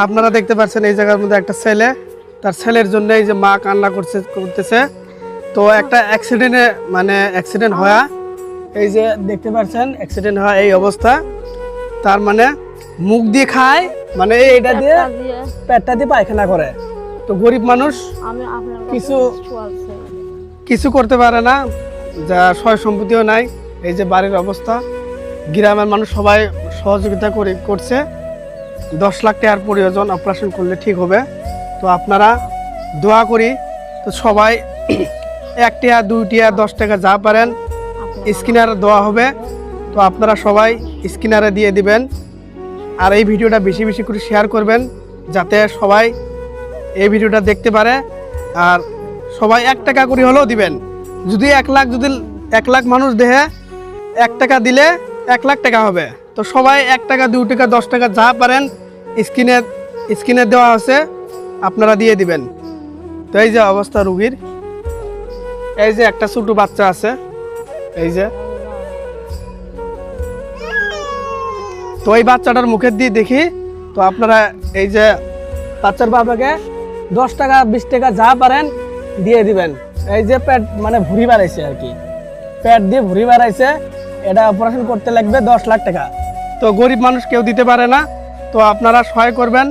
আপনারা দেখতে পাচ্ছেন এই জায়গার মধ্যে একটা ছেলে, তার ছেলের জন্য এই যে মা কান্না করতেছে। তো একটা অ্যাক্সিডেন্ট হওয়া, এই যে দেখতে পাচ্ছেন অ্যাক্সিডেন্ট হওয়া এই অবস্থা। তার মানে মুখ দিয়ে খায়, মানে এইটা দিয়ে পেটটা দিয়ে পায়খানা করে। তো গরিব মানুষ কিছু করতে পারে না, যা সয় সম্পত্তিও নাই। এই যে বাড়ির অবস্থা, গ্রামের মানুষ সবাই সহযোগিতা করছে। 10 লাখ টাকার প্রয়োজন, অপারেশন করলে ঠিক হবে। তো আপনারা দোয়া করি। তো সবাই 1 টাকা 2 টাকা 10 টাকা যা পারেন স্ক্রিনারে দেওয়া হবে। তো আপনারা সবাই স্ক্রিনারে দিয়ে দিবেন। আর এই ভিডিওটা বেশি বেশি করে শেয়ার করবেন, যাতে সবাই এই ভিডিওটা দেখতে পারে। আর সবাই 1 টাকা করে হলেও দিবেন। যদি 1 লাখ মানুষ দেখে 1 টাকা দিলে 1 লাখ টাকা হবে। তো সবাই 1 টাকা 2 টাকা 10 টাকা যা পারেন স্ক্রিনে দেওয়া আছে, আপনারা দিয়ে দিবেন। তো এই যে অবস্থা রুগীর, এই যে একটা ছোট বাচ্চা আছে, এই যে। তো এই বাচ্চাটার মুখের দিয়ে দেখি। তো আপনারা এই যে বাচ্চার বাবাকে 10 টাকা 20 টাকা যা পারেন দিয়ে দিবেন। এই যে পেট ভুঁড়ি বাড়াইছে আর কি, পেট দিয়ে ভুঁড়ি বাড়াইছে, এটা অপারেশন করতে লাগবে 10 লাখ টাকা। তো গরিব মানুষ কেউ দিতে পারে না। তো আপনারা সহায় করবেন।